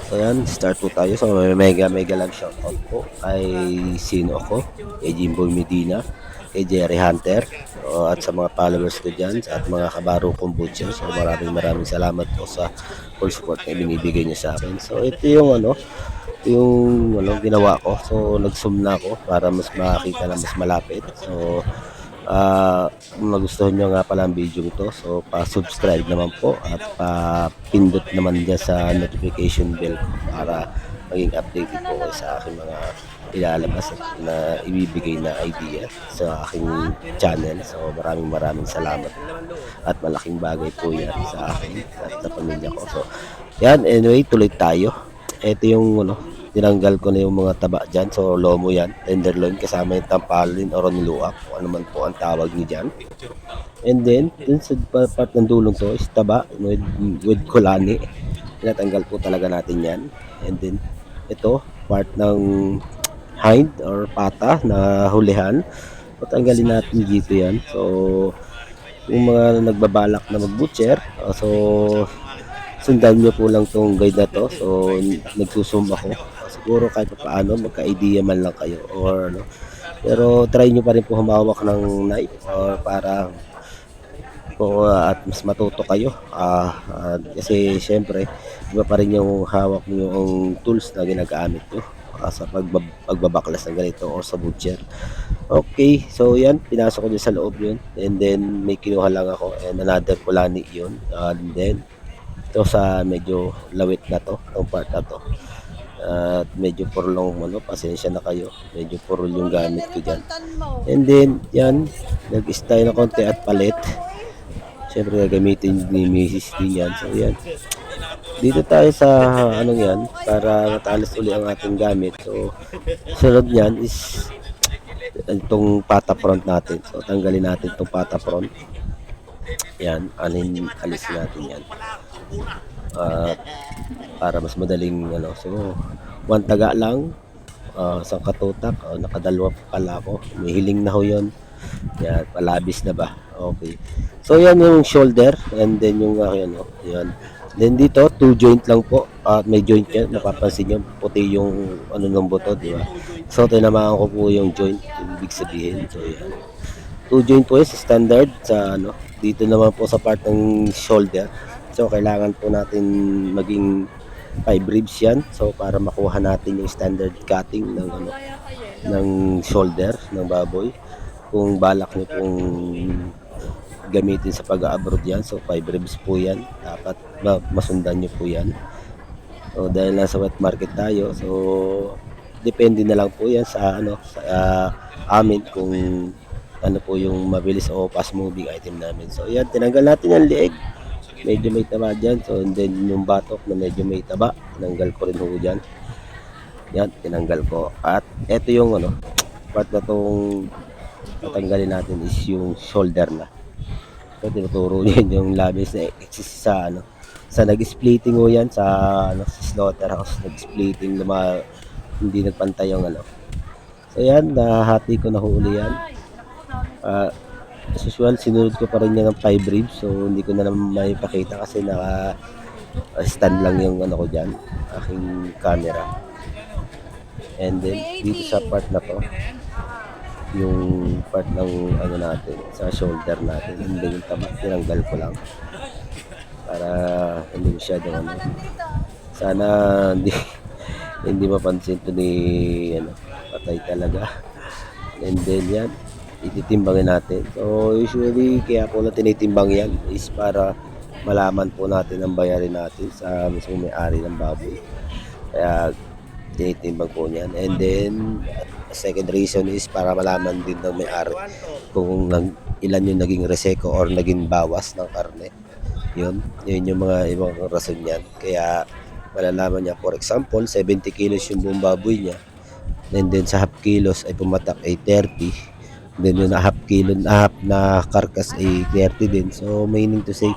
So yan, start po tayo. So mega lang shoutout po kay Sino ako, kay Jimboy Medina, kay Jerry Hunter, at sa mga followers ko dyan at mga kabaro kong butcher. So maraming salamat po sa full support na binibigay niyo sa akin. So ito yung ginawa ko. So nag-zoom na ako para mas makita na mas malapit. So kung nagustuhan nyo nga pala ang video ito, so pa-subscribe naman po at pa-pindot naman dyan sa notification bell ko para maging updated po kayo sa aking mga ilalabas at na ibibigay na idea sa aking channel. So maraming salamat at malaking bagay po yan sa akin at sa pamilya ko. So yan, anyway, tuloy tayo. Ito yung tinanggal ko na yung mga taba dyan. So lomo yan, tenderloin kasama yung tampalin o ronluak, kung ano man po ang tawag niyo dyan. And then dun sa part ng dulong to is taba with kulani. Tinatanggal po talaga natin yan. And then ito part ng hind or pata na hulihan, patanggalin natin dito yan. So yung mga nagbabalak na mag-butcher, so sundan nyo po lang tong guide na to. So nagsusum ako, siguro kahit paano magka-idea man lang kayo or pero try nyo pa rin po humawak ng knife or para po at mas matuto kayo, kasi syempre iba pa rin yung hawak nyo yung tools na ginagamit nyo sa pagbabaklas ng ganito or sa butcher. Okay, so yan, pinasok ko dyan sa loob yun, and then may kinuha lang ako and another kulani yun, and then ito sa medyo lawit na to, ang part na to. At medyo purlong pasensya na kayo. Medyo purol yung gamit ko dyan. And then, yan, nag-style na konti at palit. Siyempre, gagamitin ni Mrs. din yan. So, yan. Dito tayo sa, yan, para matalas uli ang ating gamit. So, sunod yan is itong pata front natin. So, tanggalin natin itong pata front. Yan, alis natin yan. Para mas madaling so one taga lang, isang katutak, nakadalawa pala ako, may hiling na ho yun. Yan, palabis na ba? Okay, so yan yung shoulder, and then yung yan, then dito 2 joint lang po at may joint yan, napapansin nyo puti yung ng buto, di ba? So tinamaan ko po yung joint, ibig sabihin. So yan, 2 joint po is standard sa dito naman po sa part ng shoulder. So kailangan po natin maging 5 ribs yan. So para makuha natin yung standard cutting ng shoulder ng baboy. Kung balak niyo pong gamitin sa pag-abroad yan, so 5 ribs po yan. Dapat masundan niyo po yan. So dahil nasa wet market tayo, so depende na lang po yan sa amin kung ano po yung mabilis o fast moving item namin. So yan, tinanggal natin yung leeg, medyo may taba dyan. So and then yung batok na medyo may taba, tinanggal ko rin ho dyan. Yan, tinanggal ko. At eto yung part na tong tatanggalin natin is yung shoulder na. So tinuturo yun yung labis na sa nag-splitting ho yan sa sa slaughterhouse, nag-splitting na hindi nagpantay yung So yan, nahati ko na huli yan. As usual, sinunod ko pa rin yan ng 5 ribs. So hindi ko na naman maipakita kasi naka stand lang yung ko dyan, aking camera. And then dito sa part na to, yung part ng natin sa shoulder natin, hindi yung taba, tinanggal ko lang para hindi masyadong sana hindi mapansin to ni patay talaga. And then yan, ititimbangin natin. So usually kaya po na tinitimbang yan is para malaman po natin ang bayarin natin sa mismo may-ari ng baboy. Kaya tinitimbang po niyan. And then second reason is para malaman din ng may-ari kung ilan yung naging reseko or naging bawas ng karne. Yun yung mga ibang rason niyan. Kaya malalaman niya, for example 70 kilos yung buong baboy niya, and then sa half kilos ay pumatak ay 30, then yung half na karkas ay 30 din. So meaning to say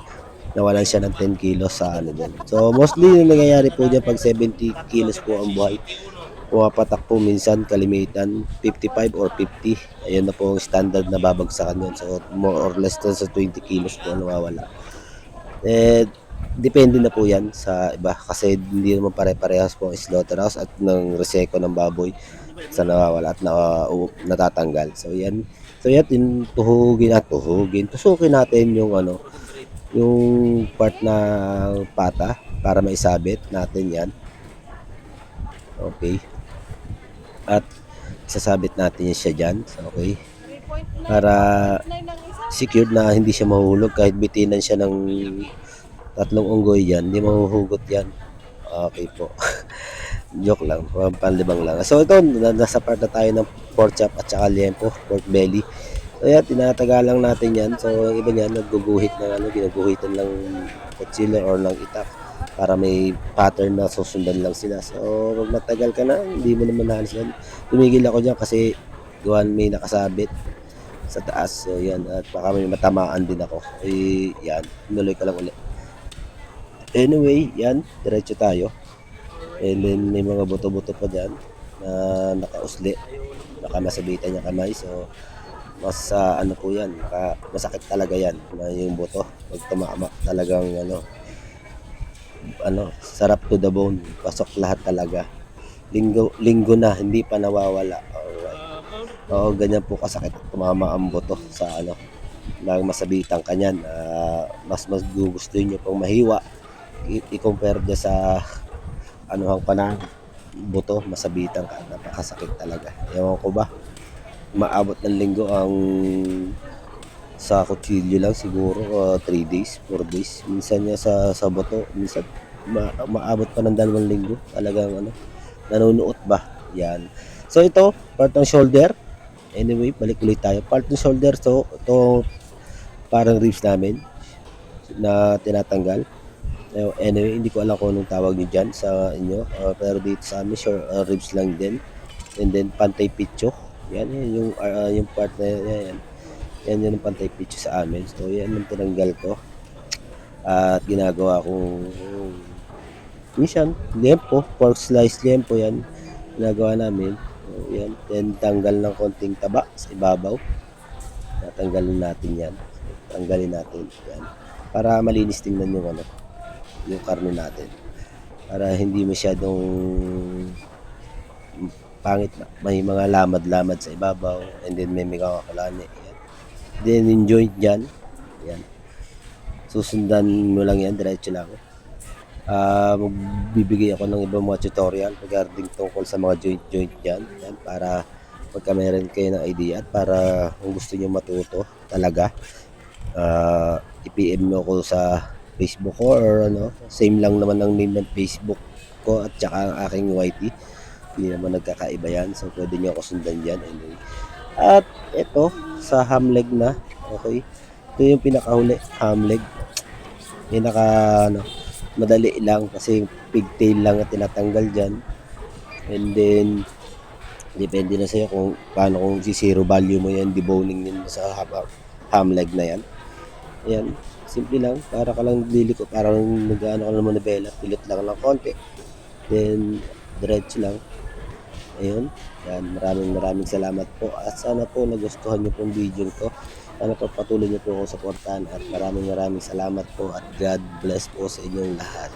nawalan siya ng 10 kilos sa din. So mostly yung nangyayari po dyan pag 70 kilos po ang buhay, pumapatak po minsan kalimitan 55 or 50. Ayun na po ang standard na babagsakan yun. So more or less to sa 20 kilos po nawawala. And Depende na po yan sa iba kasi hindi naman pare-parehas po ang slaughterhouse at ng reseko ng baboy sa nawawala at natatanggal. So yan. So yan, tusukin natin yung ano, yung part na pata para maisabit natin yan. Okay. At sasabit natin siya dyan. Okay. Para secured na hindi siya mahuhulog kahit bitinan siya ng tatlong unggoy yan, hindi mahuhugot yan. Okay po. Joke lang, panlibang lang. So ito, nasa part na tayo ng pork chop at saka liempo, pork belly. So yan, tinatagalang natin yan. So yung iba niyan, nagguguhit ng ano, ginuguhitan lang kutsilyo or ng itak para may pattern na susundan lang sila. So pag matagal ka na, hindi mo naman halos yan. Tumigil ako dyan kasi gawan may nakasabit sa taas. So yan, at baka may matamaan din ako. Eh, yan, inuloy ko lang ulit. Anyway, yan, diretso tayo. And then may mga buto-buto pa dyan na nakausli, nakamasabitan niya kamay. So mas ano po yan, masakit talaga yan na yung buto. Pag tumama talagang sarap to the bone. Pasok lahat talaga. Linggo na, hindi pa nawawala. Alright. Oo, ganyan po kasakit tumama ang buto sa nang masabitan kanyan. Mas gugustuhin nyo pong mahiwa i-compare niya sa anuhang panahon buto, masabitan ka, napakasakit talaga. Ewan ko ba, maabot ng linggo ang sa kutsilyo lang siguro 3 days, 4 days. Minsan niya sa buto, minsan maabot pa ng 2 linggo. Talagang nanunuot ba? Yan. So ito, part ng shoulder. Anyway, balik ulit tayo. Part ng shoulder, so ito parang ribs namin na tinatanggal. Anyway, hindi ko alam kung anong tawag nyo dyan sa inyo. Pero dito sa amin, sure, ribs lang din. And then, pantay pitcho. Yan yung part na yan. Yan yung pantay pitcho sa amin. So, yan yung tinanggal ko. At ginagawa kong minsan, liempo, pork slice liempo yan. Ginagawa namin. So, yan. Then, tanggal ng konting taba sa ibabaw. Natanggalin natin yan. So, tanggalin natin. Yan. Para malinis tingnan yung yung karne natin para hindi masyadong pangit na. May mga lamad-lamad sa ibabaw and then may mga kakalani. Yan. Then yung joint dyan, yan. Susundan mo lang yan, diretso lang. Magbibigay ako ng ibang mga tutorial regarding tungkol sa mga joint dyan. Yan, para pagka meron kayo ng idea at para kung gusto nyo matuto talaga, i-PM mo ako sa Facebook ko or same lang naman ang name ng Facebook ko at saka ang aking YT. Hindi naman nagkakaiba yan. So pwede nyo ako sundan dyan anyway. At ito sa ham leg na. Okay. Ito yung pinakahuli, ham leg. Pinaka madali lang kasi pigtail lang at tinatanggal dyan. And then depende na sa'yo kung paano, kung si zero value mo yan, deboning yun sa ham leg na yan. Ayan, simple lang, para ka lang liliko, parang nag-ano ka naman nabela, pilot lang ng konti. Then, diretso lang. Ayun, yan, maraming salamat po. At sana po nagustuhan nyo pong video ko. Sana po patuloy nyo po akong supportahan at maraming salamat po at God bless po sa inyong lahat.